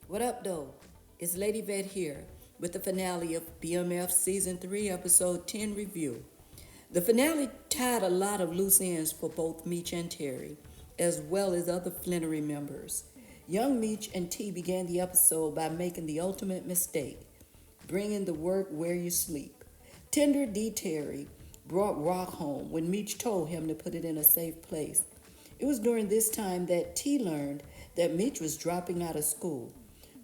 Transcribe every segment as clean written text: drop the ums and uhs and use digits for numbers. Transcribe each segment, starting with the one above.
What up, though? It's Lady Vet here with the finale of BMF Season 3, Episode 10 review. The finale tied a lot of loose ends for both Meech and Terry, as well as other Flannery members. Young Meech and T began the episode by making the ultimate mistake, bringing the work where you sleep. Tender D. Terry brought Rock home when Meech told him to put it in a safe place. It was during this time that T learned that Meech was dropping out of school.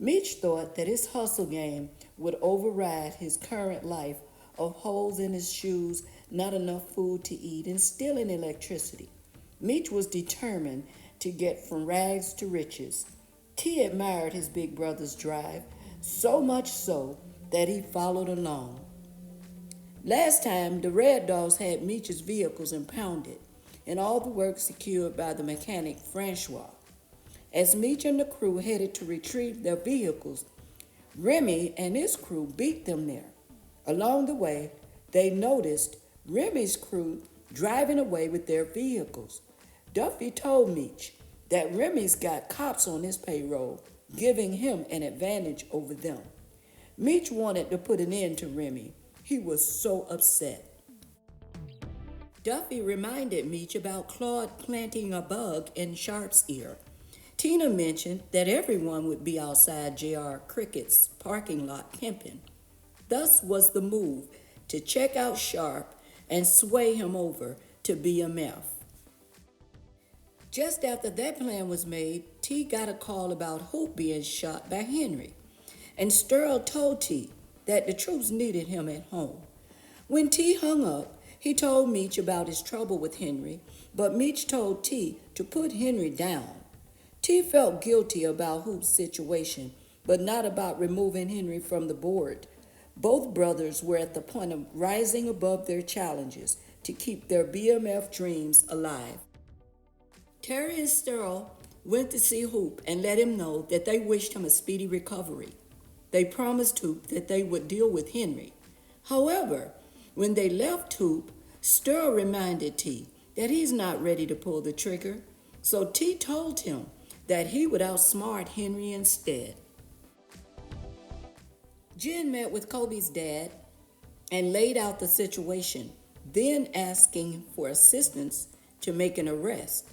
Meech thought that his hustle game would override his current life of holes in his shoes, not enough food to eat, and stealing electricity. Meech was determined to get from rags to riches. T admired his big brother's drive, so much so that he followed along. Last time, the Red Dogs had Meech's vehicles impounded and all the work secured by the mechanic Francois. As Meech and the crew headed to retrieve their vehicles, Remy and his crew beat them there. Along the way, they noticed Remy's crew driving away with their vehicles. Duffy told Meech that Remy's got cops on his payroll, giving him an advantage over them. Meech wanted to put an end to Remy. He was so upset. Duffy reminded Meech about Claude planting a bug in Sharp's ear. Tina mentioned that everyone would be outside J.R. Crickett's parking lot pimping. Thus was the move to check out Sharp and sway him over to BMF. Just after that plan was made, T got a call about Hoop being shot by Henry, and Sterl told T that the troops needed him at home. When T hung up, he told Meech about his trouble with Henry, but Meech told T to put Henry down. T felt guilty about Hoop's situation, but not about removing Henry from the board. Both brothers were at the point of rising above their challenges to keep their BMF dreams alive. Terry and Sterl went to see Hoop and let him know that they wished him a speedy recovery. They promised Hoop that they would deal with Henry. However, when they left Hoop, Sterl reminded T that he's not ready to pull the trigger, so T told him that he would outsmart Henry instead. Jen met with Kobe's dad and laid out the situation, then asking for assistance to make an arrest.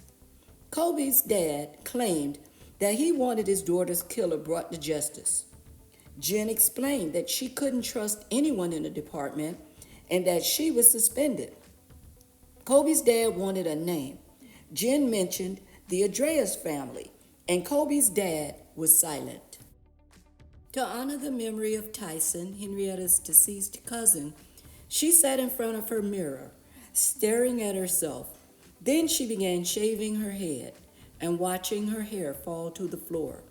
Kobe's dad claimed that he wanted his daughter's killer brought to justice. Jen explained that she couldn't trust anyone in the department and that she was suspended. Kobe's dad wanted a name. Jen mentioned the Andreas family, and Kobe's dad was silent. To honor the memory of Tyson, Henrietta's deceased cousin, she sat in front of her mirror, staring at herself. Then she began shaving her head and watching her hair fall to the floor,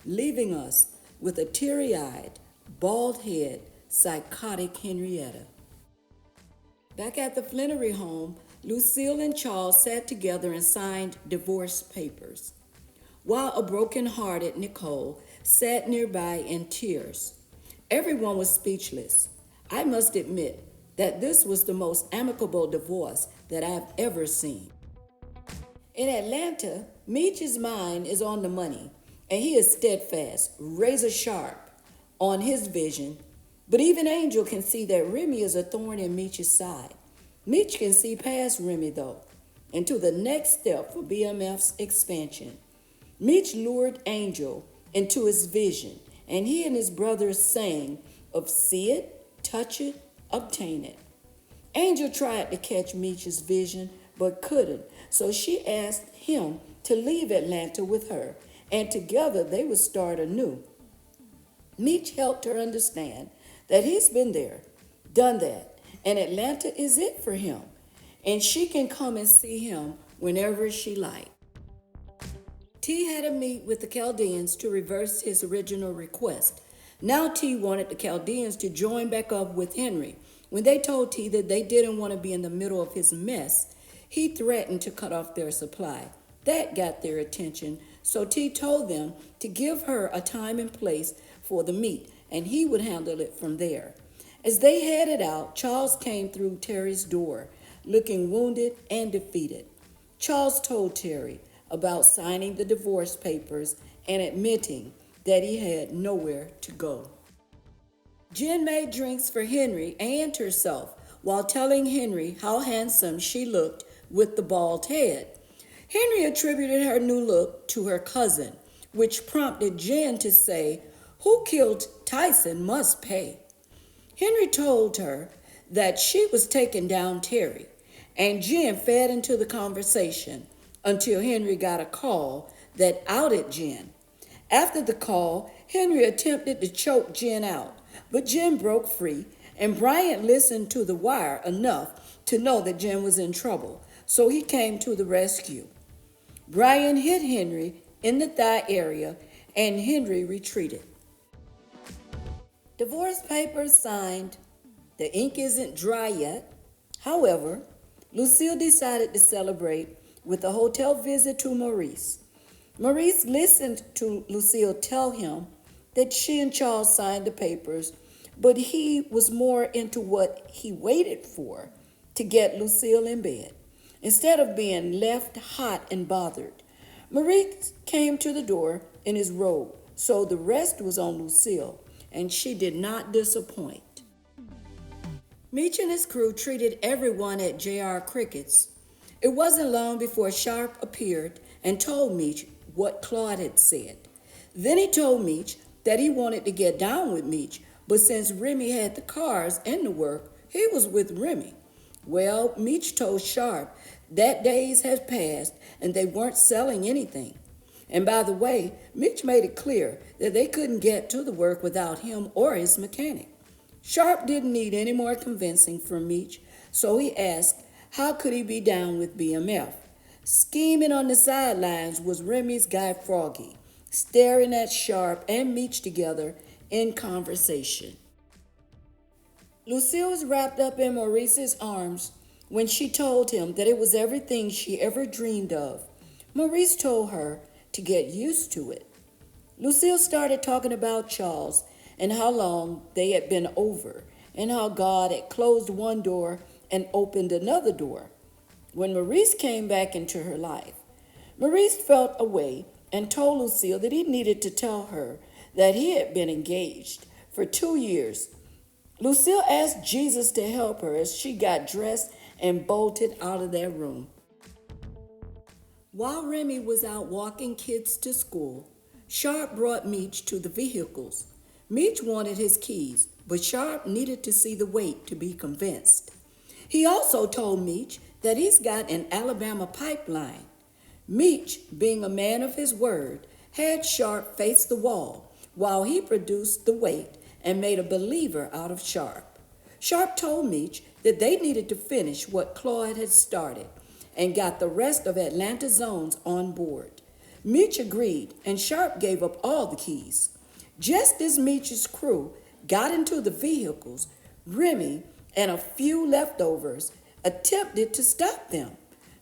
leaving us with a teary-eyed, bald-head, psychotic Henrietta. Back at the Flannery home, Lucille and Charles sat together and signed divorce papers, while a broken-hearted Nicole sat nearby in tears. Everyone was speechless. I must admit that this was the most amicable divorce that I've ever seen. In Atlanta, Meech's mind is on the money, and he is steadfast, razor sharp on his vision. But even Angel can see that Remy is a thorn in Meech's side. Meech can see past Remy, though, and to the next step for BMF's expansion. Meech lured Angel into his vision, and he and his brothers sang of see it, touch it, obtain it. Angel tried to catch Meech's vision, but couldn't, so she asked him to leave Atlanta with her, and together they would start anew. Meech helped her understand that he's been there, done that, and Atlanta is it for him, and she can come and see him whenever she likes. T had a meet with the Chaldeans to reverse his original request. Now T wanted the Chaldeans to join back up with Henry. When they told T that they didn't want to be in the middle of his mess, he threatened to cut off their supply. That got their attention, so T told them to give her a time and place for the meet, and he would handle it from there. As they headed out, Charles came through Terry's door, looking wounded and defeated. Charles told Terry about signing the divorce papers and admitting that he had nowhere to go. Jen made drinks for Henry and herself while telling Henry how handsome she looked with the bald head. Henry attributed her new look to her cousin, which prompted Jen to say, "Who killed Tyson must pay." Henry told her that she was taking down Terry, and Jen fed into the conversation until Henry got a call that outed Jen. After the call, Henry attempted to choke Jen out, but Jen broke free, and Bryant listened to the wire enough to know that Jen was in trouble, so he came to the rescue. Bryant hit Henry in the thigh area, and Henry retreated. Divorce papers signed. The ink isn't dry yet. However, Lucille decided to celebrate with a hotel visit to Maurice. Maurice listened to Lucille tell him that she and Charles signed the papers, but he was more into what he waited for to get Lucille in bed, instead of being left hot and bothered. Maurice came to the door in his robe, so the rest was on Lucille, and she did not disappoint. Meech and his crew treated everyone at J.R. Crickett's. It wasn't long before Sharp appeared and told Meech what Claude had said. Then he told Meech that he wanted to get down with Meech, but since Remy had the cars and the work, he was with Remy. Well, Meech told Sharp that days had passed and they weren't selling anything. And by the way, Meech made it clear that they couldn't get to the work without him or his mechanic. Sharp didn't need any more convincing from Meech, so he asked how could he be down with BMF. Scheming on the sidelines was Remy's guy Froggy, staring at Sharp and Meech together in conversation. Lucille was wrapped up in Maurice's arms when she told him that it was everything she ever dreamed of. Maurice told her to get used to it. Lucille started talking about Charles and how long they had been over, and how God had closed one door and opened another door. When Maurice came back into her life, Maurice felt away and told Lucille that he needed to tell her that he had been engaged for 2 years. Lucille asked Jesus to help her as she got dressed and bolted out of that room. While Remy was out walking kids to school, Sharp brought Meech to the vehicles. Meech wanted his keys, but Sharp needed to see the weight to be convinced. He also told Meech that he's got an Alabama pipeline. Meech, being a man of his word, had Sharp face the wall while he produced the weight and made a believer out of Sharp. Sharp told Meech that they needed to finish what Claude had started and got the rest of Atlanta zones on board. Meech agreed, and Sharp gave up all the keys. Just as Meech's crew got into the vehicles, Remy and a few leftovers attempted to stop them.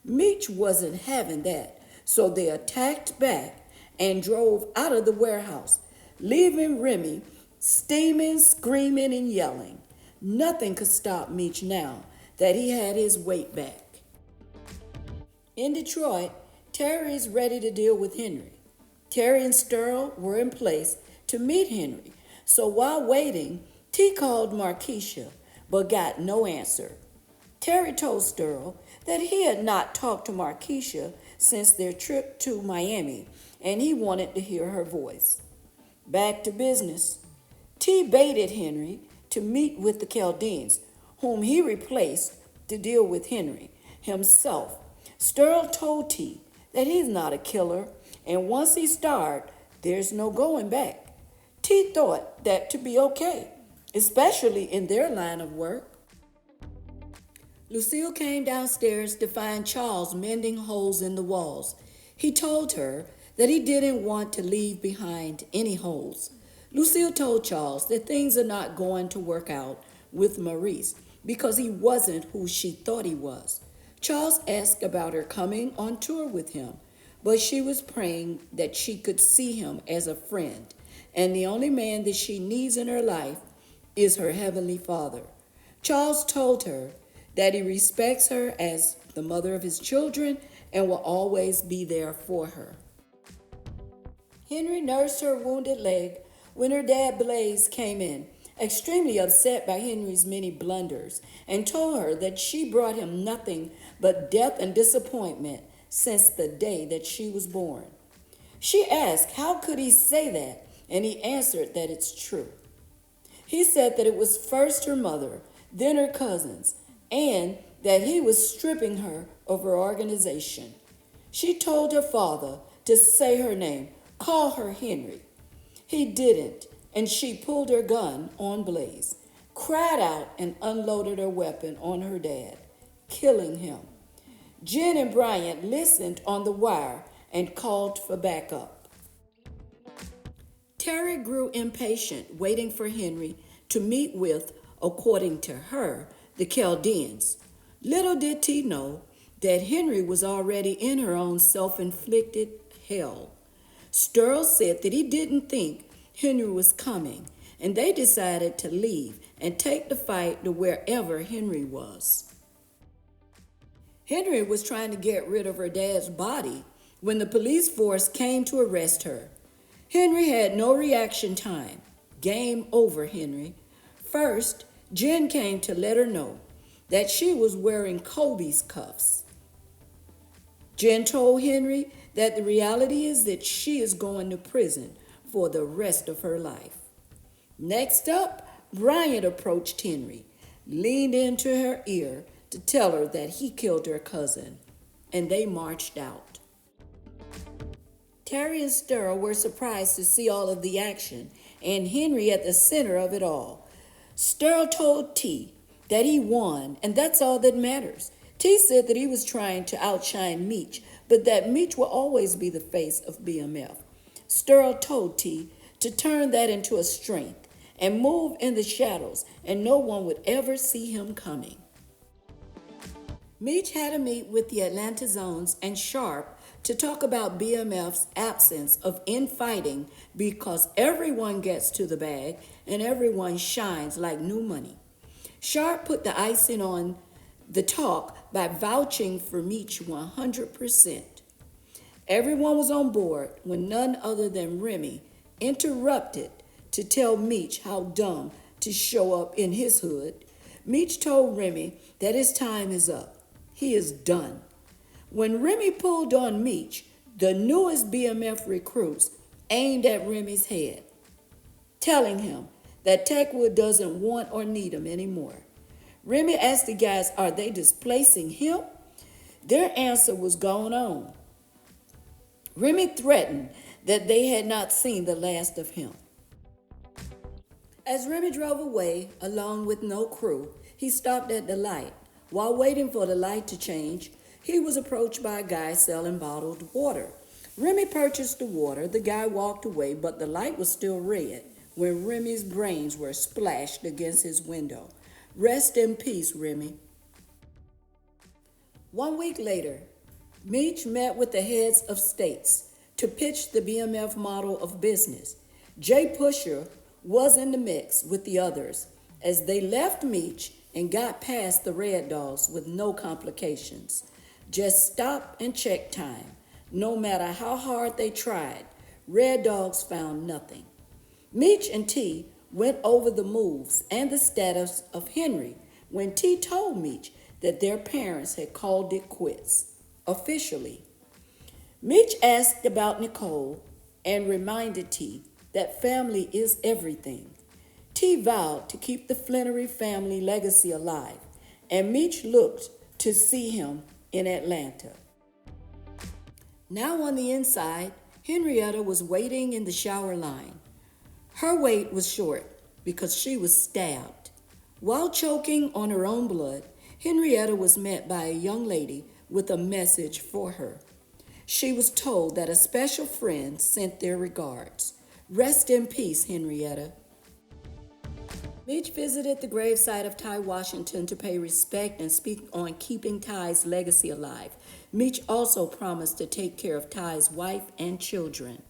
Meech wasn't having that, so they attacked back and drove out of the warehouse, leaving Remy steaming, screaming, and yelling. Nothing could stop Meech now that he had his weight back. In Detroit, Terry is ready to deal with Henry. Terry and Sterl were in place to meet Henry, so while waiting, T called Markeisha, but got no answer. Terry told Sterl that he had not talked to Markeisha since their trip to Miami, and he wanted to hear her voice. Back to business. T baited Henry to meet with the Chaldeans, whom he replaced to deal with Henry himself. Sterl told T that he's not a killer, and once he started, there's no going back. T thought that to be okay, especially in their line of work. Lucille came downstairs to find Charles mending holes in the walls. He told her that he didn't want to leave behind any holes. Lucille told Charles that things are not going to work out with Maurice because he wasn't who she thought he was. Charles asked about her coming on tour with him, but she was praying that she could see him as a friend, and the only man that she needs in her life is her Heavenly Father. Charles told her that he respects her as the mother of his children and will always be there for her. Henry nursed her wounded leg when her dad Blaze came in, extremely upset by Henry's many blunders, and told her that she brought him nothing but death and disappointment since the day that she was born. She asked how could he say that, and he answered that it's true. He said that it was first her mother, then her cousins, and that he was stripping her of her organization. She told her father to say her name, call her Henry. He didn't, and she pulled her gun on Blaze, cried out, and unloaded her weapon on her dad, killing him. Jen and Bryant listened on the wire and called for backup. Terry grew impatient, waiting for Henry to meet with, according to her, the Chaldeans. Little did T know that Henry was already in her own self-inflicted hell. Sterl said that he didn't think Henry was coming, and they decided to leave and take the fight to wherever Henry was. Henry was trying to get rid of her dad's body when the police force came to arrest her. Henry had no reaction time. Game over, Henry. First, Jen came to let her know that she was wearing Kobe's cuffs. Jen told Henry that the reality is that she is going to prison for the rest of her life. Next up, Bryant approached Henry, leaned into her ear to tell her that he killed her cousin, and they marched out. Terry and Sterl were surprised to see all of the action, and Henry at the center of it all. Sterl told T that he won, and that's all that matters. T said that he was trying to outshine Meech, but that Meech will always be the face of BMF. Sterl told T to turn that into a strength and move in the shadows, and no one would ever see him coming. Meech had a meet with the Atlanta Zones and Sharp to talk about BMF's absence of infighting because everyone gets to the bag and everyone shines like new money. Sharp put the icing on the talk by vouching for Meech 100%. Everyone was on board when none other than Remy interrupted to tell Meech how dumb to show up in his hood. Meech told Remy that his time is up. He is done. When Remy pulled on Meech, the newest BMF recruits aimed at Remy's head, telling him that Techwood doesn't want or need him anymore. Remy asked the guys, are they displacing him? Their answer was going on. Remy threatened that they had not seen the last of him. As Remy drove away, along with no crew, he stopped at the light. While waiting for the light to change, he was approached by a guy selling bottled water. Remy purchased the water. The guy walked away, but the light was still red when Remy's brains were splashed against his window. Rest in peace, Remy. 1 week later, Meech met with the heads of states to pitch the BMF model of business. Jay Pusher was in the mix with the others as they left Meech and got past the Red Dogs with no complications. Just stop and check time. No matter how hard they tried, Red Dogs found nothing. Meech and T went over the moves and the status of Henry when T told Meech that their parents had called it quits, officially. Meech asked about Nicole and reminded T that family is everything. T vowed to keep the Flannery family legacy alive, and Meech looked to see him in Atlanta. Now on the inside, Henrietta was waiting in the shower line. Her wait was short because she was stabbed. While choking on her own blood, Henrietta was met by a young lady with a message for her. She was told that a special friend sent their regards. Rest in peace, Henrietta. Meech visited the gravesite of Ty Washington to pay respect and speak on keeping Ty's legacy alive. Meech also promised to take care of Ty's wife and children.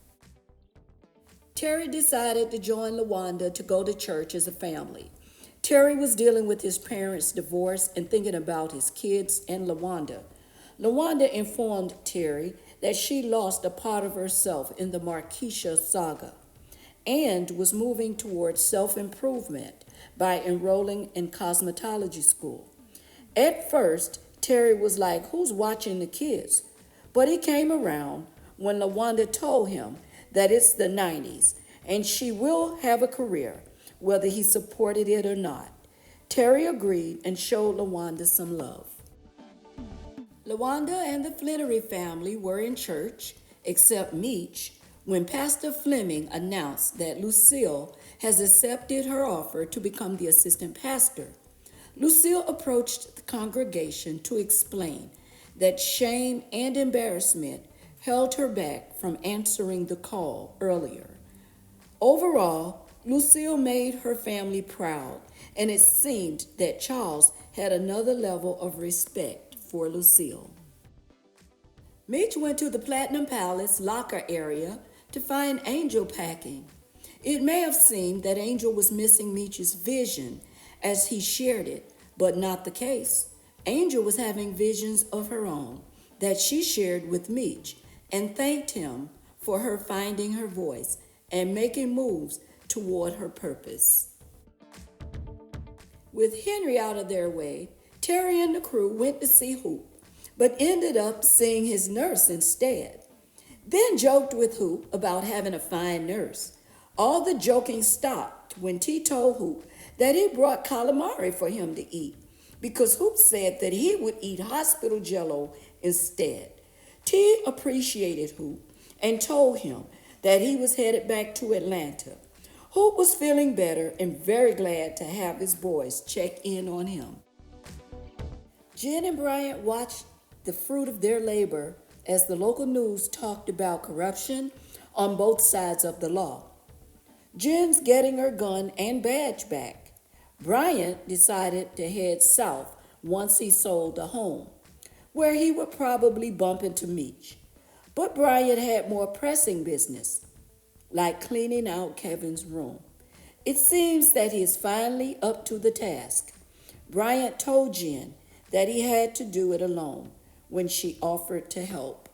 Terry decided to join LaWanda to go to church as a family. Terry was dealing with his parents' divorce and thinking about his kids and LaWanda. LaWanda informed Terry that she lost a part of herself in the Marquisha saga and was moving towards self improvement by enrolling in cosmetology school. At first, Terry was like, "Who's watching the kids?" But he came around when LaWanda told him that it's the 90s and she will have a career, whether he supported it or not. Terry agreed and showed LaWanda some love. LaWanda and the Flannery family were in church, except Meech, when Pastor Fleming announced that Lucille has accepted her offer to become the assistant pastor. Lucille approached the congregation to explain that shame and embarrassment held her back from answering the call earlier. Overall, Lucille made her family proud, and it seemed that Charles had another level of respect for Lucille. Meech went to the Platinum Palace locker area to find Angel packing. It may have seemed that Angel was missing Meech's vision as he shared it, but not the case. Angel was having visions of her own that she shared with Meech and thanked him for her finding her voice and making moves toward her purpose. With Henry out of their way, Terry and the crew went to see Hoop, but ended up seeing his nurse instead. Then joked with Hoop about having a fine nurse. All the joking stopped when T told Hoop that he brought calamari for him to eat because Hoop said that he would eat hospital jello instead. T appreciated Hoop and told him that he was headed back to Atlanta. Hoop was feeling better and very glad to have his boys check in on him. Jen and Bryant watched the fruit of their labor as the local news talked about corruption on both sides of the law. Jen's getting her gun and badge back. Bryant decided to head south once he sold a home, where he would probably bump into Meech. But Bryant had more pressing business, like cleaning out Kevin's room. It seems that he is finally up to the task. Bryant told Jen that he had to do it alone when she offered to help.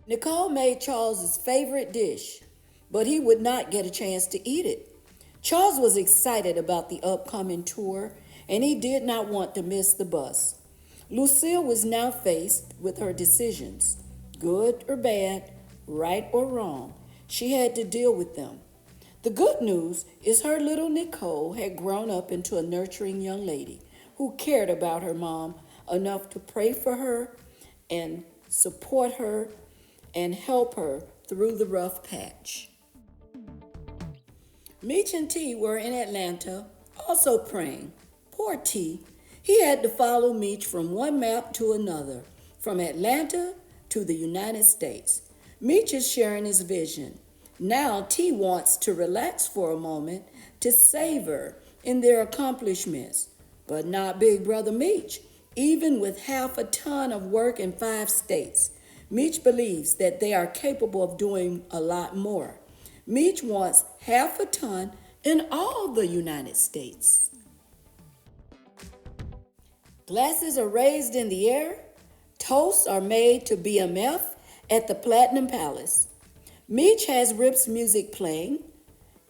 Nicole made Charles's favorite dish, but he would not get a chance to eat it. Charles was excited about the upcoming tour, and he did not want to miss the bus. Lucille was now faced with her decisions, good or bad, right or wrong. She had to deal with them. The good news is her little Nicole had grown up into a nurturing young lady who cared about her mom enough to pray for her and support her and help her through the rough patch. Meech and T were in Atlanta, also praying. Poor T. He had to follow Meech from one map to another, from Atlanta to the United States. Meech is sharing his vision. Now T wants to relax for a moment to savor in their accomplishments, but not Big Brother Meech. Even with half a ton of work in 5 states, Meech believes that they are capable of doing a lot more. Meech wants half a ton in all the United States. Glasses are raised in the air. Toasts are made to BMF at the Platinum Palace. Meech has Rip's music playing.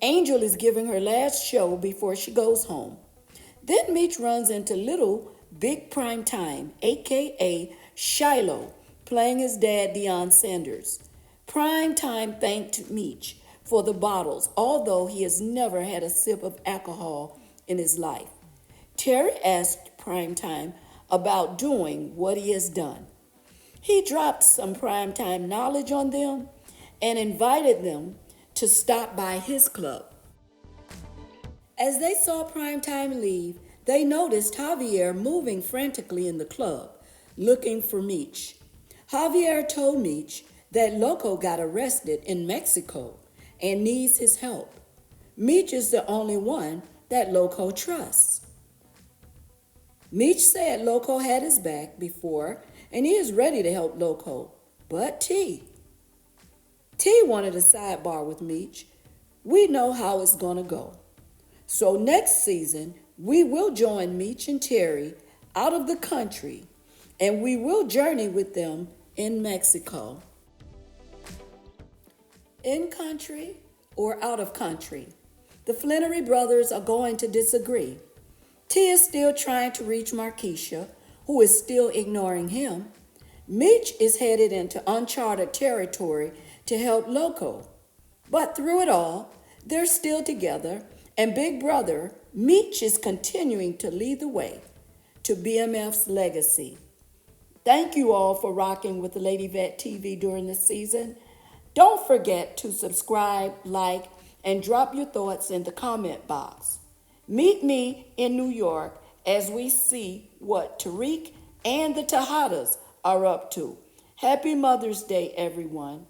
Angel is giving her last show before she goes home. Then Meech runs into Little Big Prime Time, a.k.a. Shiloh, playing his dad, Deion Sanders. Prime Time thanked Meech for the bottles, although he has never had a sip of alcohol in his life. Terry asked Prime Time about doing what he has done. He dropped some Prime Time knowledge on them and invited them to stop by his club. As they saw Prime Time leave, they noticed Javier moving frantically in the club, looking for Meech. Javier told Meech that Loco got arrested in Mexico and needs his help. Meech is the only one that Loco trusts. Meech said Loco had his back before and he is ready to help Loco. But T wanted a sidebar with Meech. We know how it's gonna go. So next season, we will join Meech and Terry out of the country and we will journey with them in Mexico. In country or out of country, the Flannery brothers are going to disagree. T is still trying to reach Markeisha, who is still ignoring him. Meech is headed into uncharted territory to help Loco. But through it all, they're still together, and Big Brother, Meech, is continuing to lead the way to BMF's legacy. Thank you all for rocking with Lady Vet TV during this season. Don't forget to subscribe, like, and drop your thoughts in the comment box. Meet me in New York as we see what Tariq and the Tejadas are up to. Happy Mother's Day, everyone.